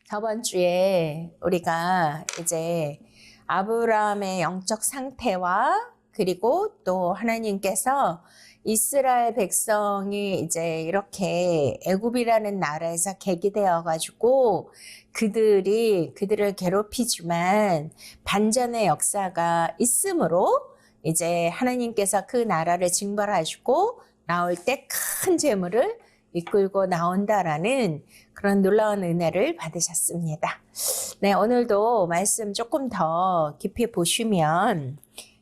저번 주에 우리가 이제 아브라함의 영적 상태와 그리고 또 하나님께서 이스라엘 백성이 이제 이렇게 애굽이라는 나라에서 객이되어 가지고 그들을 괴롭히지만 반전의 역사가 있으므로 이제 하나님께서 그 나라를 징벌하시고 나올 때 큰 재물을 이끌고 나온다라는 그런 놀라운 은혜를 받으셨습니다. 네, 오늘도 말씀 조금 더 깊이 보시면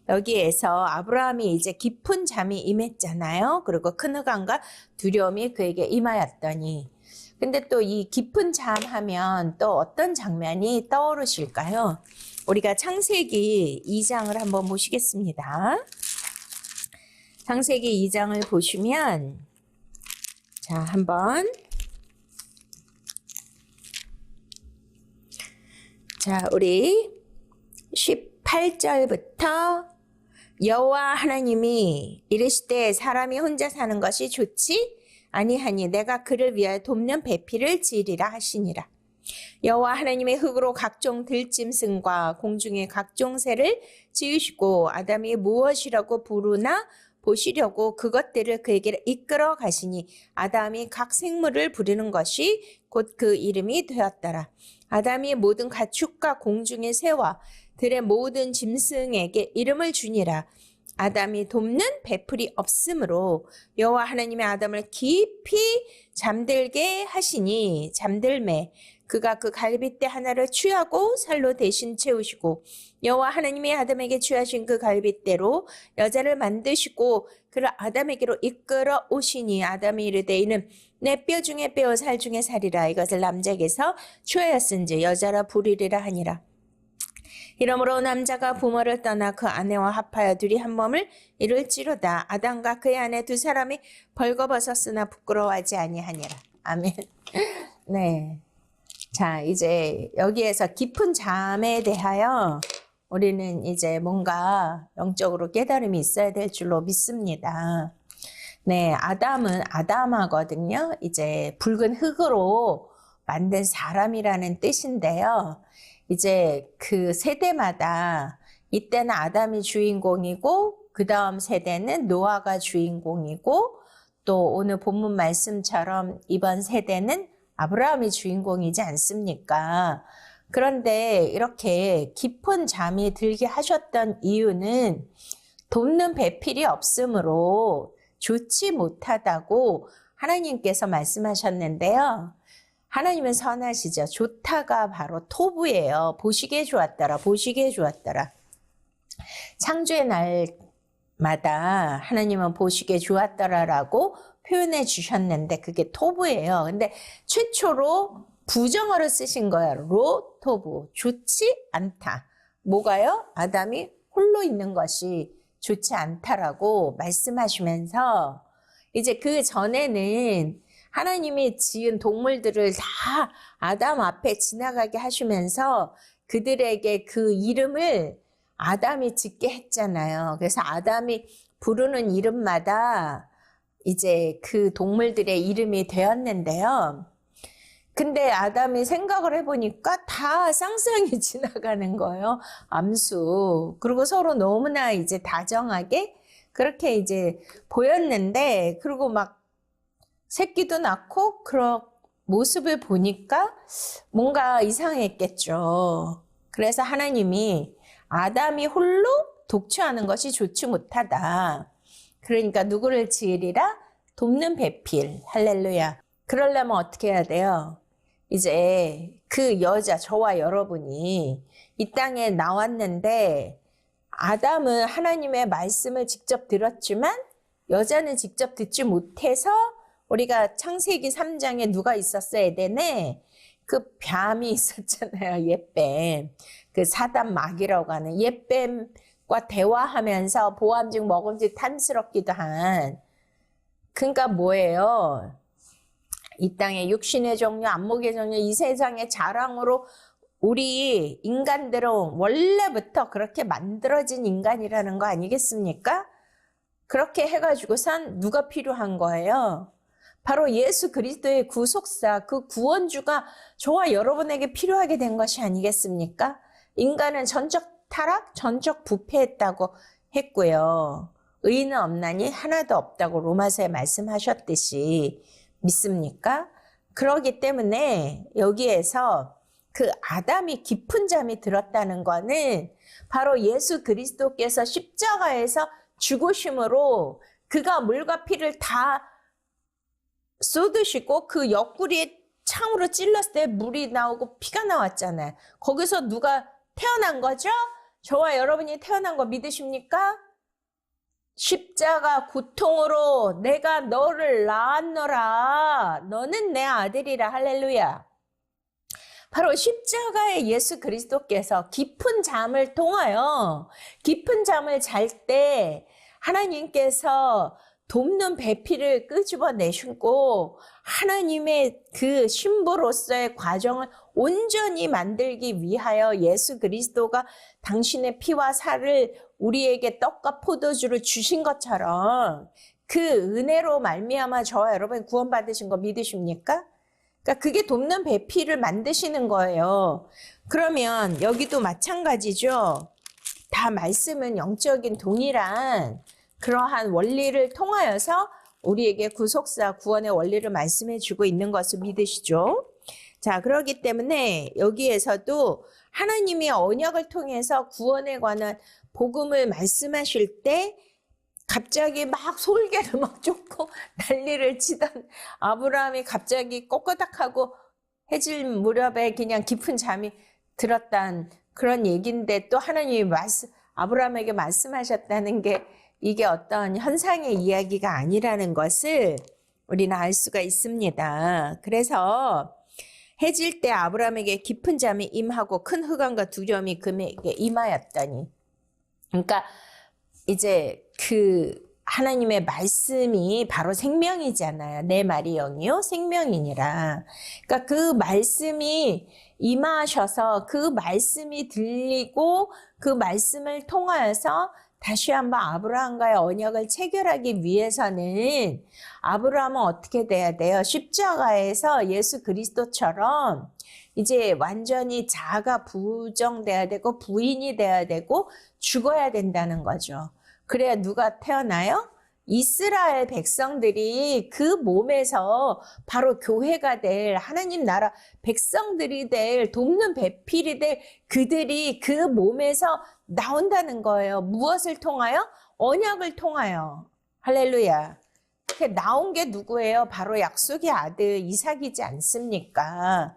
여기에서 아브라함이 이제 깊은 잠이 임했잖아요. 그리고 큰 흑암과 두려움이 그에게 임하였더니, 근데 또 이 깊은 잠 하면 또 어떤 장면이 떠오르실까요? 우리가 창세기 2장을 한번 보시겠습니다. 창세기 2장을 보시면 자, 한번 자, 우리 18절부터 여호와 하나님이 이르시되 사람이 혼자 사는 것이 좋지 아니하니 내가 그를 위하여 돕는 배필을 지으리라 하시니라. 여호와 하나님의 흙으로 각종 들짐승과 공중의 각종 새를 지으시고 아담이 무엇이라고 부르나 보시려고 그것들을 그에게 이끌어 가시니 아담이 각 생물을 부르는 것이 곧 그 이름이 되었더라. 아담이 모든 가축과 공중의 새와 들의 모든 짐승에게 이름을 주니라. 아담이 돕는 배풀이 없으므로 여호와 하나님의 아담을 깊이 잠들게 하시니 잠들매 그가 그 갈빗대 하나를 취하고 살로 대신 채우시고 여호와 하나님이 아담에게 취하신 그 갈빗대로 여자를 만드시고 그를 아담에게로 이끌어 오시니 아담이 이르되 이는 내 뼈 중에 뼈 살 중에 살이라. 이것을 남자에게서 취하였은지 여자라 부르리라 하니라. 이러므로 남자가 부모를 떠나 그 아내와 합하여 둘이 한 몸을 이룰지로다. 아담과 그의 아내 두 사람이 벌거벗었으나 부끄러워하지 아니하니라. 아멘. 네. 자, 이제 여기에서 깊은 잠에 대하여 우리는 이제 뭔가 영적으로 깨달음이 있어야 될 줄로 믿습니다. 네, 아담은 아담하거든요. 이제 붉은 흙으로 만든 사람이라는 뜻인데요. 이제 그 세대마다 이때는 아담이 주인공이고 그 다음 세대는 노아가 주인공이고 또 오늘 본문 말씀처럼 이번 세대는 아브라함이 주인공이지 않습니까? 그런데 이렇게 깊은 잠이 들게 하셨던 이유는 돕는 배필이 없으므로 좋지 못하다고 하나님께서 말씀하셨는데요. 하나님은 선하시죠. 좋다가 바로 토부예요. 보시기에 좋았더라. 보시기에 좋았더라. 창조의 날마다 하나님은 보시기에 좋았더라라고 표현해 주셨는데 그게 토부예요. 근데 최초로 부정어를 쓰신 거예요. 로토부. 좋지 않다. 뭐가요? 아담이 홀로 있는 것이 좋지 않다라고 말씀하시면서 이제 그 전에는 하나님이 지은 동물들을 다 아담 앞에 지나가게 하시면서 그들에게 그 이름을 아담이 짓게 했잖아요. 그래서 아담이 부르는 이름마다 이제 그 동물들의 이름이 되었는데요. 근데 아담이 생각을 해보니까 다 쌍쌍이 지나가는 거예요. 암수. 그리고 서로 너무나 이제 다정하게 그렇게 이제 보였는데, 그리고 막 새끼도 낳고 그런 모습을 보니까 뭔가 이상했겠죠. 그래서 하나님이 아담이 홀로 독취하는 것이 좋지 못하다. 그러니까 누구를 지으리라? 돕는 배필. 할렐루야. 그러려면 어떻게 해야 돼요? 이제 그 여자, 저와 여러분이 이 땅에 나왔는데 아담은 하나님의 말씀을 직접 들었지만 여자는 직접 듣지 못해서 우리가 창세기 3장에 누가 있었어요? 에덴에 그 뱀이 있었잖아요. 옛뱀. 그 사단 마귀라고 하는 옛뱀 대화하면서 보암직 먹음직 탐스럽기도 한. 그러니까 뭐예요? 이 땅의 육신의 종류, 안목의 종류, 이 세상의 자랑으로 우리 인간들은 원래부터 그렇게 만들어진 인간이라는 거 아니겠습니까? 그렇게 해가지고선 누가 필요한 거예요? 바로 예수 그리스도의 구속사, 그 구원주가 저와 여러분에게 필요하게 된 것이 아니겠습니까? 인간은 전적 타락, 전적 부패했다고 했고요. 의인은 없나니 하나도 없다고 로마서에 말씀하셨듯이 믿습니까? 그러기 때문에 여기에서 그 아담이 깊은 잠이 들었다는 거는 바로 예수 그리스도께서 십자가에서 죽으심으로 그가 물과 피를 다 쏟으시고 그 옆구리에 창으로 찔렀을 때 물이 나오고 피가 나왔잖아요. 거기서 누가 태어난 거죠? 저와 여러분이 태어난 거 믿으십니까? 십자가 고통으로 내가 너를 낳았노라. 너는 내 아들이라. 할렐루야. 바로 십자가의 예수 그리스도께서 깊은 잠을 통하여 깊은 잠을 잘 때 하나님께서 돕는 배필을 끄집어 내시고 하나님의 그 신부로서의 과정을 온전히 만들기 위하여 예수 그리스도가 당신의 피와 살을 우리에게 떡과 포도주를 주신 것처럼 그 은혜로 말미암아 저와 여러분 구원받으신 거 믿으십니까? 그러니까 그게 돕는 배필을 만드시는 거예요. 그러면 여기도 마찬가지죠. 다 말씀은 영적인 동일한 그러한 원리를 통하여서 우리에게 구속사 구원의 원리를 말씀해 주고 있는 것을 믿으시죠. 자, 그렇기 때문에 여기에서도 하나님의 언약을 통해서 구원에 관한 복음을 말씀하실 때 갑자기 막 솔개를 막 쫓고 난리를 치던 아브라함이 갑자기 꼿꼿하고 해질 무렵에 그냥 깊은 잠이 들었다는 그런 얘기인데 또 하나님이 아브라함에게 말씀하셨다는 게 이게 어떤 현상의 이야기가 아니라는 것을 우리는 알 수가 있습니다. 그래서 해질 때 아브라함에게 깊은 잠이 임하고 큰 흑암과 두려움이 그에게 임하였더니, 그러니까 이제 그 하나님의 말씀이 바로 생명이잖아요. 내 말이 영이요 생명이니라. 그러니까 그 말씀이 임하셔서 그 말씀이 들리고 그 말씀을 통하여서 다시 한번 아브라함과의 언약을 체결하기 위해서는 아브라함은 어떻게 돼야 돼요? 십자가에서 예수 그리스도처럼 이제 완전히 자아가 부정돼야 되고 부인이 돼야 되고 죽어야 된다는 거죠. 그래야 누가 태어나요? 이스라엘 백성들이 그 몸에서 바로 교회가 될 하나님 나라 백성들이 될 돕는 배필이 될 그들이 그 몸에서 나온다는 거예요. 무엇을 통하여? 언약을 통하여. 할렐루야. 이렇게 나온 게 누구예요? 바로 약속의 아들 이삭이지 않습니까?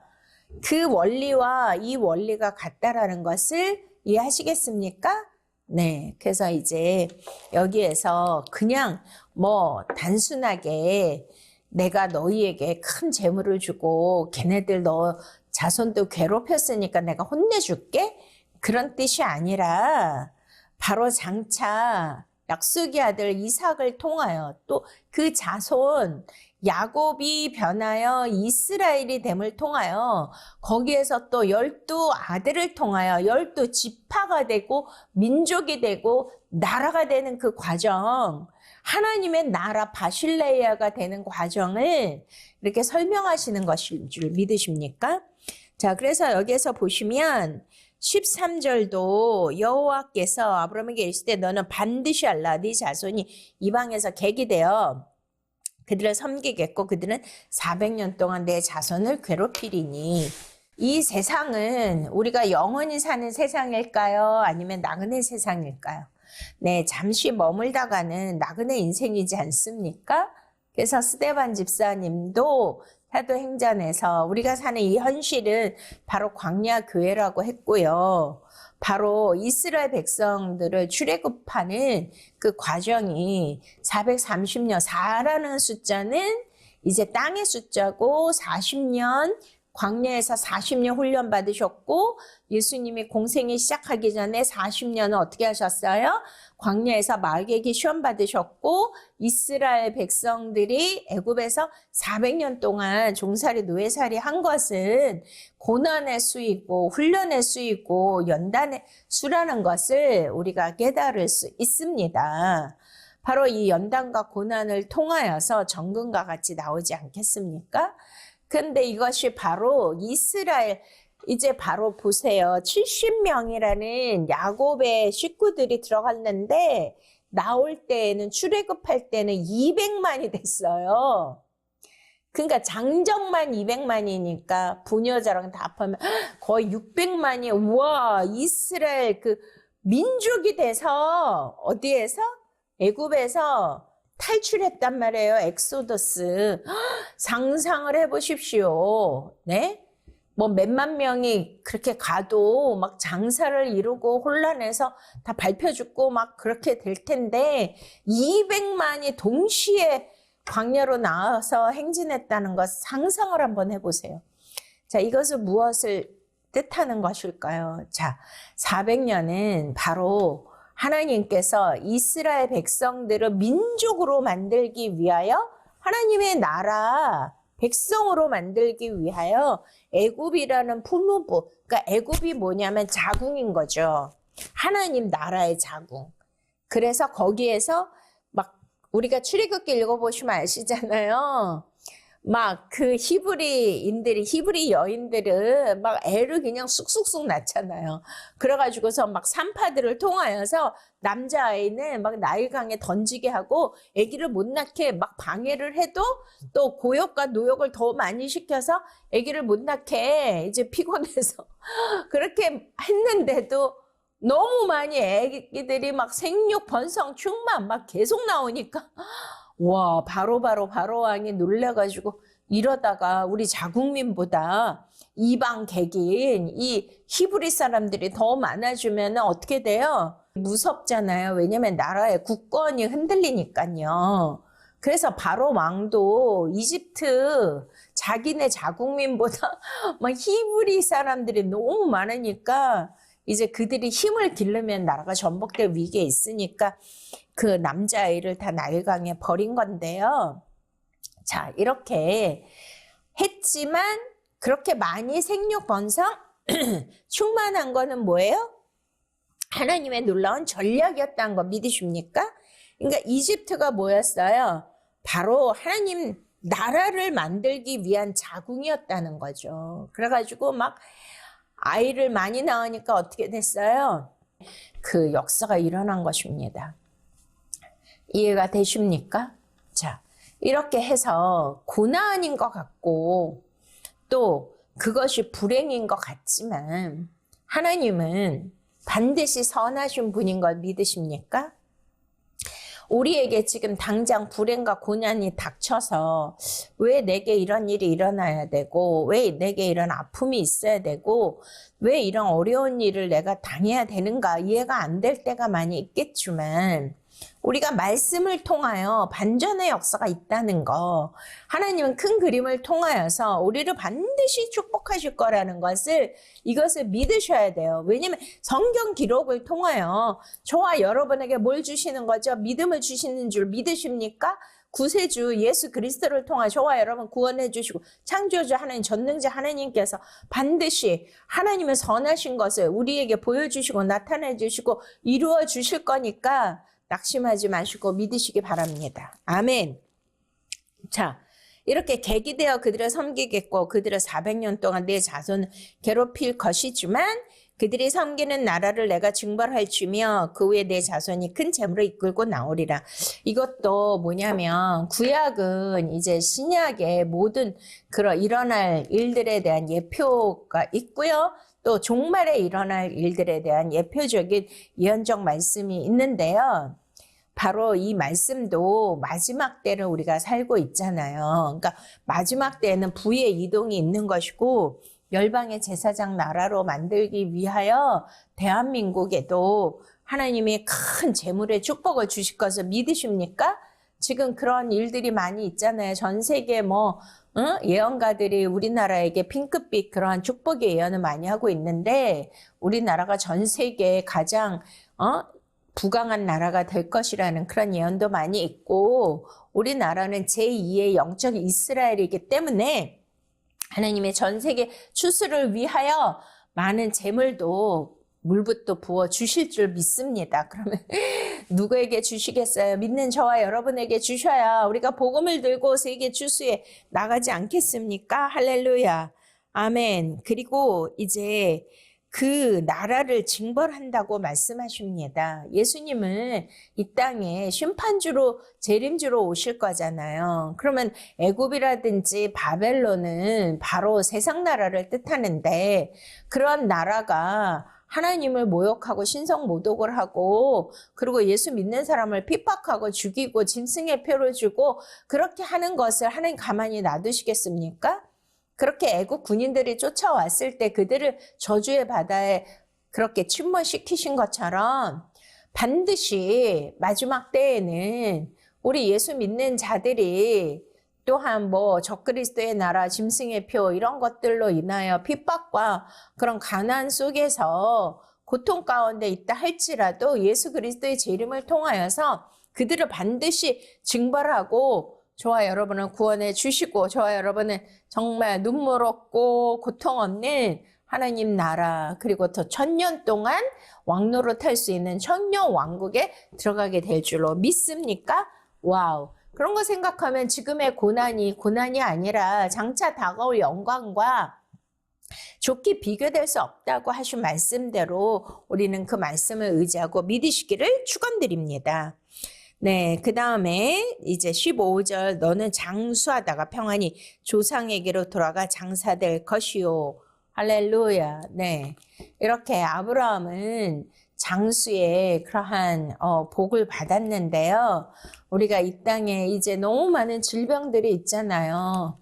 그 원리와 이 원리가 같다라는 것을 이해하시겠습니까? 네, 그래서 이제 여기에서 그냥 단순하게 내가 너희에게 큰 재물을 주고 걔네들 너 자손도 괴롭혔으니까 내가 혼내줄게? 그런 뜻이 아니라 바로 장차 약속의 아들 이삭을 통하여 또 그 자손 야곱이 변하여 이스라엘이 됨을 통하여 거기에서 또 12아들을 통하여 12지파가 되고 민족이 되고 나라가 되는 그 과정, 하나님의 나라 바실레이아가 되는 과정을 이렇게 설명하시는 것인 줄 믿으십니까? 자, 그래서 여기에서 보시면 13절도 여호와께서 아브라함에게 이르시되 너는 반드시 알라 네 자손이 이방에서 객이 되어 그들을 섬기겠고 그들은 400년 동안 내 자손을 괴롭히리니. 이 세상은 우리가 영원히 사는 세상일까요? 아니면 나그네 세상일까요? 네, 잠시 머물다가는 나그네 인생이지 않습니까? 그래서 스데반 집사님도 사도행전에서 우리가 사는 이 현실은 바로 광야 교회라고 했고요. 바로 이스라엘 백성들을 출애굽하는 그 과정이 430년, 4라는 숫자는 이제 땅의 숫자고 40년 광야에서 40년 훈련 받으셨고 예수님이 공생이 시작하기 전에 40년은 어떻게 하셨어요? 광야에서 마귀에게 시험 받으셨고 이스라엘 백성들이 애굽에서 400년 동안 종살이 노예살이 한 것은 고난의 수이고 훈련의 수이고 연단의 수라는 것을 우리가 깨달을 수 있습니다. 바로 이 연단과 고난을 통하여서 정금과 같이 나오지 않겠습니까? 근데 이것이 바로 이스라엘, 이제 바로 보세요. 70명이라는 야곱의 식구들이 들어갔는데 나올 때에는 출애굽할 때는 200만이 됐어요. 그러니까 장정만 200만이니까 부녀자랑 다 합하면 거의 600만이 우와 이스라엘 그 민족이 돼서 어디에서? 애굽에서 탈출했단 말이에요. 엑소더스. 상상을 해보십시오. 네? 뭐 몇만 명이 그렇게 가도 막 장사를 이루고 혼란해서 다 밟혀 죽고 막 그렇게 될 텐데 200만이 동시에 광야로 나와서 행진했다는 것 상상을 한번 해보세요. 자, 이것은 무엇을 뜻하는 것일까요? 자, 400년은 바로 하나님께서 이스라엘 백성들을 민족으로 만들기 위하여 하나님의 나라 백성으로 만들기 위하여 애굽이라는 풀무부, 그러니까 애굽이 뭐냐면 자궁인 거죠. 하나님 나라의 자궁. 그래서 거기에서 막 우리가 출애굽기 읽어보시면 아시잖아요. 막 그 히브리 여인들은 막 애를 그냥 쑥쑥쑥 낳잖아요. 그래가지고서 막 산파들을 통하여서 남자아이는 막 나일강에 던지게 하고 아기를 못 낳게 막 방해를 해도 또 고역과 노역을 더 많이 시켜서 아기를 못 낳게 이제 피곤해서 그렇게 했는데도 너무 많이 아기들이 막 생육 번성 충만 막 계속 나오니까 와, 바로 왕이 놀래가지고 이러다가 우리 자국민보다 이방 객인 이 히브리 사람들이 더 많아지면 어떻게 돼요? 무섭잖아요. 왜냐면 나라의 국권이 흔들리니까요. 그래서 바로 왕도 이집트 자기네 자국민보다 막 히브리 사람들이 너무 많으니까 이제 그들이 힘을 기르면 나라가 전복될 위기에 있으니까 그 남자아이를 다 나일강에 버린 건데요. 자, 이렇게 했지만 그렇게 많이 생육 번성 충만한 거는 뭐예요? 하나님의 놀라운 전략이었다는 거 믿으십니까? 그러니까 이집트가 뭐였어요? 바로 하나님 나라를 만들기 위한 자궁이었다는 거죠. 그래가지고 막 아이를 많이 낳으니까 어떻게 됐어요? 그 역사가 일어난 것입니다. 이해가 되십니까? 자, 이렇게 해서 고난인 것 같고 또 그것이 불행인 것 같지만 하나님은 반드시 선하신 분인 걸 믿으십니까? 우리에게 지금 당장 불행과 고난이 닥쳐서 왜 내게 이런 일이 일어나야 되고 왜 내게 이런 아픔이 있어야 되고 왜 이런 어려운 일을 내가 당해야 되는가 이해가 안 될 때가 많이 있겠지만 우리가 말씀을 통하여 반전의 역사가 있다는 거 하나님은 큰 그림을 통하여서 우리를 반드시 축복하실 거라는 이것을 믿으셔야 돼요. 왜냐하면 성경 기록을 통하여 저와 여러분에게 뭘 주시는 거죠? 믿음을 주시는 줄 믿으십니까? 구세주 예수 그리스도를 통해 저와 여러분 구원해 주시고 창조주 하나님 전능자 하나님께서 반드시 하나님의 선하신 것을 우리에게 보여주시고 나타내 주시고 이루어 주실 거니까 낙심하지 마시고 믿으시기 바랍니다. 아멘. 자, 이렇게 객이 되어 그들을 섬기겠고 그들을 400년 동안 내 자손을 괴롭힐 것이지만 그들이 섬기는 나라를 내가 징벌할지며 그 후에 내 자손이 큰 재물을 이끌고 나오리라. 이것도 뭐냐면 구약은 이제 신약의 모든 그런 일어날 일들에 대한 예표가 있고요. 또 종말에 일어날 일들에 대한 예표적인 예언적 말씀이 있는데요. 바로 이 말씀도 마지막 때를 우리가 살고 있잖아요. 그러니까 마지막 때에는 부의 이동이 있는 것이고 열방의 제사장 나라로 만들기 위하여 대한민국에도 하나님이 큰 재물의 축복을 주실 것을 믿으십니까? 지금 그런 일들이 많이 있잖아요. 전 세계 뭐 예언가들이 우리나라에게 핑크빛 그러한 축복의 예언을 많이 하고 있는데 우리나라가 전 세계에 가장 부강한 나라가 될 것이라는 그런 예언도 많이 있고 우리나라는 제2의 영적 이스라엘이기 때문에 하나님의 전 세계 추수를 위하여 많은 재물도 물붓도 부어 주실 줄 믿습니다. 그러면 누구에게 주시겠어요? 믿는 저와 여러분에게 주셔야 우리가 복음을 들고 세계 추수에 나가지 않겠습니까? 할렐루야. 아멘. 그리고 이제 그 나라를 징벌한다고 말씀하십니다. 예수님은 이 땅에 심판주로 재림주로 오실 거잖아요. 그러면 애굽이라든지 바벨론은 바로 세상 나라를 뜻하는데 그런 나라가 하나님을 모욕하고 신성 모독을 하고 그리고 예수 믿는 사람을 핍박하고 죽이고 짐승의 표를 주고 그렇게 하는 것을 하나님 가만히 놔두시겠습니까? 그렇게 애국 군인들이 쫓아왔을 때 그들을 저주의 바다에 그렇게 침몰시키신 것처럼 반드시 마지막 때에는 우리 예수 믿는 자들이 또한 뭐 적그리스도의 나라, 짐승의 표 이런 것들로 인하여 핍박과 그런 가난 속에서 고통 가운데 있다 할지라도 예수 그리스도의 제 이름을 통하여서 그들을 반드시 징벌하고 저와 여러분을 구원해 주시고 저와 여러분은 정말 눈물 없고 고통 없는 하나님 나라 그리고 더 1000년 동안 왕노릇 할 수 있는 천년 왕국에 들어가게 될 줄로 믿습니까? 와우. 그런 거 생각하면 지금의 고난이 아니라 장차 다가올 영광과 좋게 비교될 수 없다고 하신 말씀대로 우리는 그 말씀을 의지하고 믿으시기를 축원드립니다. 네, 그 다음에 이제 15절 너는 장수하다가 평안히 조상에게로 돌아가 장사될 것이요. 할렐루야. 네, 이렇게 아브라함은 장수의 그러한 복을 받았는데요. 우리가 이 땅에 이제 너무 많은 질병들이 있잖아요.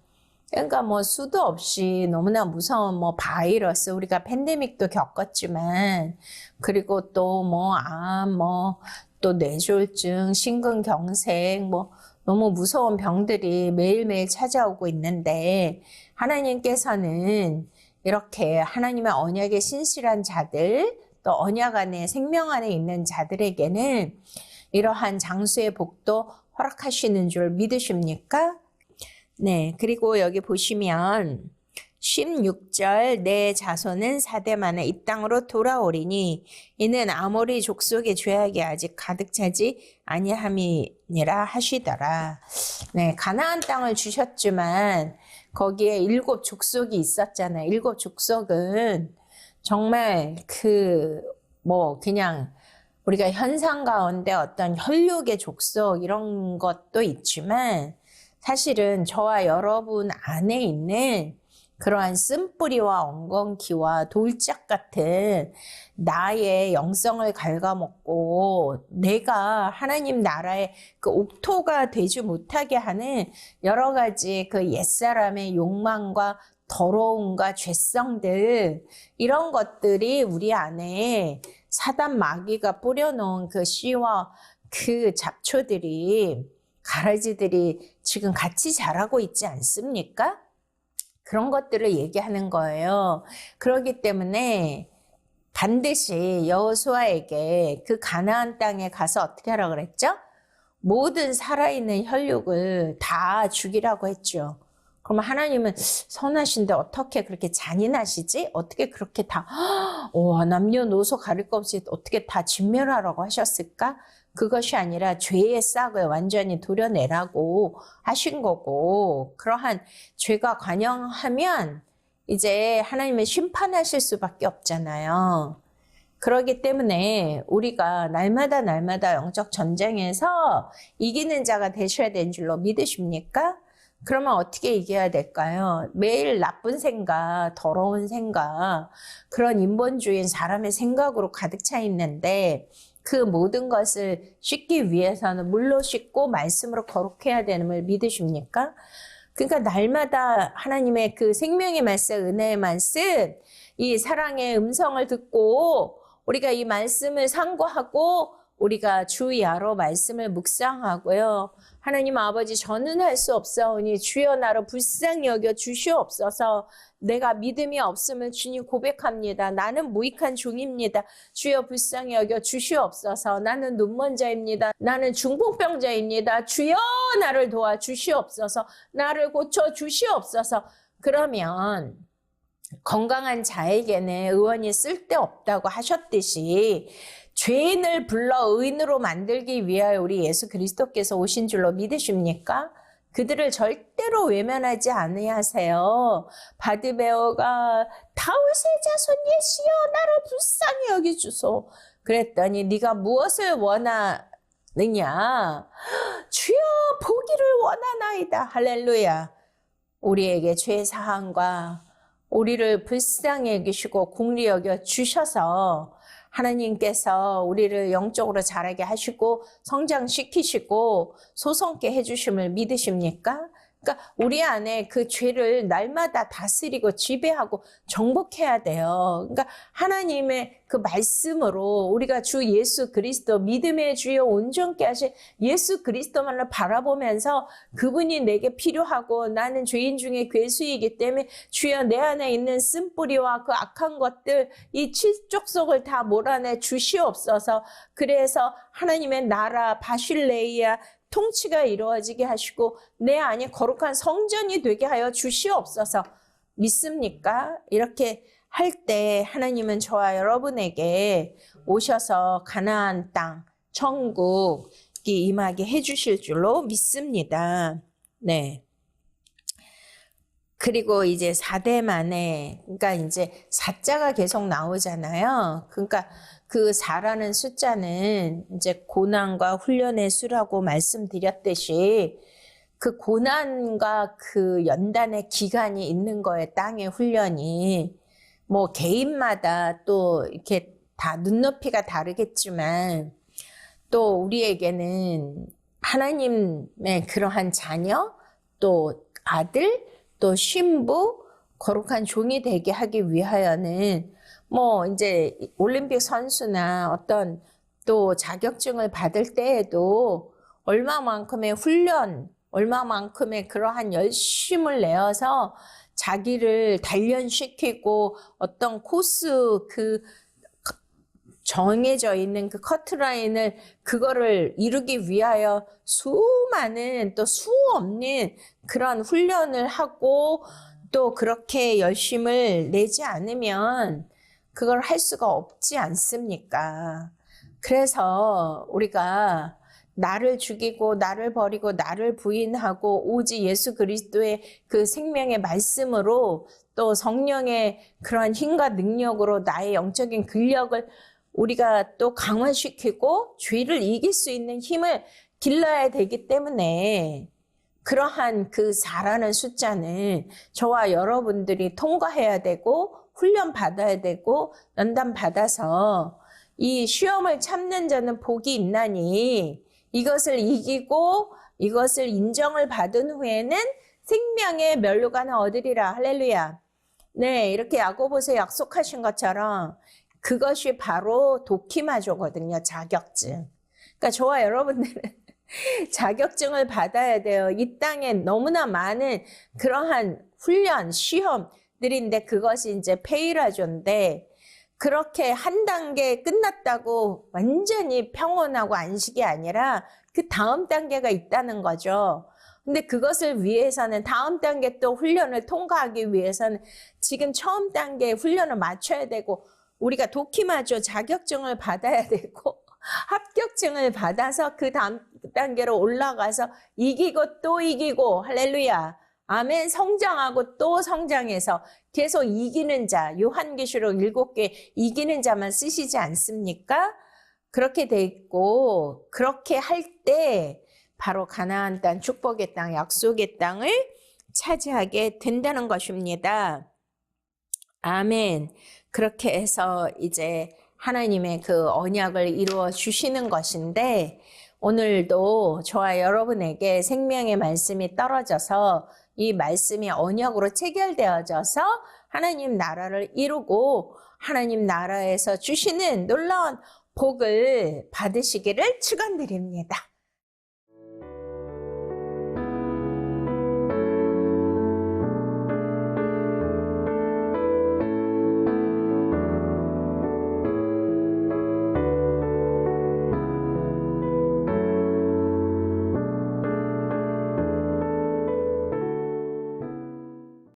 그러니까 뭐 수도 없이 너무나 무서운 뭐 바이러스 우리가 팬데믹도 겪었지만 그리고 또 뭐 암 뭐 또 뇌졸중, 심근경색 뭐 너무 무서운 병들이 매일매일 찾아오고 있는데 하나님께서는 이렇게 하나님의 언약에 신실한 자들 또 언약 안에 생명 안에 있는 자들에게는 이러한 장수의 복도 허락하시는 줄 믿으십니까? 네, 그리고 여기 보시면 16절 내 자손은 4대 만에 이 땅으로 돌아오리니 이는 아모리 족속의 죄악이 아직 가득 차지 아니함이니라 하시더라. 네, 가나안 땅을 주셨지만 거기에 7 족속이 있었잖아요. 7 족속은 정말 그냥 우리가 현상 가운데 어떤 혈육의 족속 이런 것도 있지만 사실은 저와 여러분 안에 있는 그러한 쓴뿌리와 엉겅퀴와 돌짝 같은 나의 영성을 갉아먹고 내가 하나님 나라의 그 옥토가 되지 못하게 하는 여러 가지 그 옛사람의 욕망과 더러움과 죄성들 이런 것들이 우리 안에 사단 마귀가 뿌려놓은 그 씨와 그 잡초들이 가라지들이 지금 같이 자라고 있지 않습니까? 그런 것들을 얘기하는 거예요. 그렇기 때문에 반드시 여호수아에게 그 가나안 땅에 가서 어떻게 하라고 그랬죠? 모든 살아있는 혈육을 다 죽이라고 했죠. 그러면 하나님은 선하신데 어떻게 그렇게 잔인하시지? 어떻게 그렇게 다 남녀노소 가릴 것 없이 어떻게 다 진멸하라고 하셨을까? 그것이 아니라 죄의 싹을 완전히 도려내라고 하신 거고 그러한 죄가 관영하면 이제 하나님의 심판하실 수밖에 없잖아요. 그렇기 때문에 우리가 날마다 영적 전쟁에서 이기는 자가 되셔야 되는 줄로 믿으십니까? 그러면 어떻게 이겨야 될까요? 매일 나쁜 생각, 더러운 생각, 그런 인본주의인 사람의 생각으로 가득 차 있는데 그 모든 것을 씻기 위해서는 물로 씻고 말씀으로 거룩해야 되는 걸 믿으십니까? 그러니까 날마다 하나님의 그 생명의 말씀, 은혜의 말씀, 이 사랑의 음성을 듣고 우리가 이 말씀을 상고하고 우리가 주야로 말씀을 묵상하고요. 하나님 아버지, 저는 할 수 없사오니 주여 나를 불쌍히 여겨 주시옵소서. 내가 믿음이 없음을 주님 고백합니다. 나는 무익한 종입니다. 주여 불쌍히 여겨 주시옵소서. 나는 눈먼 자입니다. 나는 중풍병자입니다. 주여 나를 도와 주시옵소서. 나를 고쳐 주시옵소서. 그러면 건강한 자에게는 의원이 쓸데없다고 하셨듯이 죄인을 불러 의인으로 만들기 위하여 우리 예수 그리스도께서 오신 줄로 믿으십니까? 그들을 절대로 외면하지 아니하세요. 바드메오가 다윗의 자손 예시여 나를 불쌍히 여기주소. 그랬더니 네가 무엇을 원하느냐? 주여 보기를 원하나이다. 할렐루야. 우리에게 죄 사함과 우리를 불쌍히 여기시고 긍휼히 여겨 주셔서 하나님께서 우리를 영적으로 자라게 하시고 성장시키시고 소성케 해주심을 믿으십니까? 그러니까 우리 안에 그 죄를 날마다 다스리고 지배하고 정복해야 돼요. 그러니까 하나님의 그 말씀으로 우리가 주 예수 그리스도 믿음의 주여 온전케 하신 예수 그리스도만을 바라보면서 그분이 내게 필요하고 나는 죄인 중에 괴수이기 때문에 주여 내 안에 있는 쓴뿌리와 그 악한 것들 이 칠족속을 다 몰아내 주시옵소서. 그래서 하나님의 나라 바실레이아 통치가 이루어지게 하시고 내 안에 거룩한 성전이 되게 하여 주시옵소서. 믿습니까? 이렇게 할 때 하나님은 저와 여러분에게 오셔서 가나안 땅, 천국이 임하게 해주실 줄로 믿습니다. 네. 그리고 이제 4대 만에, 그러니까 이제 4자가 계속 나오잖아요. 그러니까 그 4라는 숫자는 이제 고난과 훈련의 수라고 말씀드렸듯이 그 고난과 그 연단의 기간이 있는 거예요. 땅의 훈련이. 뭐 개인마다 또 이렇게 다 눈높이가 다르겠지만 또 우리에게는 하나님의 그러한 자녀, 또 아들, 또 신부, 거룩한 종이 되게 하기 위하여는 뭐 이제 올림픽 선수나 어떤 또 자격증을 받을 때에도 얼마만큼의 훈련, 얼마만큼의 그러한 열심을 내어서 자기를 단련시키고 어떤 코스 그 정해져 있는 그 커트라인을 그거를 이루기 위하여 수많은 또 수 없는 그런 훈련을 하고 또 그렇게 열심을 내지 않으면 그걸 할 수가 없지 않습니까? 그래서 우리가 나를 죽이고 나를 버리고 나를 부인하고 오직 예수 그리스도의 그 생명의 말씀으로 또 성령의 그러한 힘과 능력으로 나의 영적인 근력을 우리가 또 강화시키고 죄를 이길 수 있는 힘을 길러야 되기 때문에 그러한 그 4라는 숫자는 저와 여러분들이 통과해야 되고 훈련 받아야 되고 연단 받아서 이 시험을 참는 자는 복이 있나니 이것을 이기고 이것을 인정을 받은 후에는 생명의 면류관을 얻으리라. 할렐루야. 네, 이렇게 야고보서 약속하신 것처럼 그것이 바로 도키마조거든요. 자격증. 그러니까 저와 여러분들은 자격증을 받아야 돼요. 이 땅에 너무나 많은 그러한 훈련, 시험들인데 그것이 이제 페이라조인데 그렇게 한 단계 끝났다고 완전히 평온하고 안식이 아니라 그 다음 단계가 있다는 거죠. 근데 그것을 위해서는 다음 단계 또 훈련을 통과하기 위해서는 지금 처음 단계에 훈련을 맞춰야 되고 우리가 도키마조 자격증을 받아야 되고 합격증을 받아서 그 다음 단계로 올라가서 이기고 또 이기고 할렐루야. 아멘. 성장하고 또 성장해서 계속 이기는 자, 요한계시록 7개 이기는 자만 쓰시지 않습니까? 그렇게 돼 있고 그렇게 할 때 바로 가나안 땅, 축복의 땅, 약속의 땅을 차지하게 된다는 것입니다. 아멘. 그렇게 해서 이제 하나님의 그 언약을 이루어 주시는 것인데 오늘도 저와 여러분에게 생명의 말씀이 떨어져서 이 말씀이 언약으로 체결되어져서 하나님 나라를 이루고 하나님 나라에서 주시는 놀라운 복을 받으시기를 축원드립니다.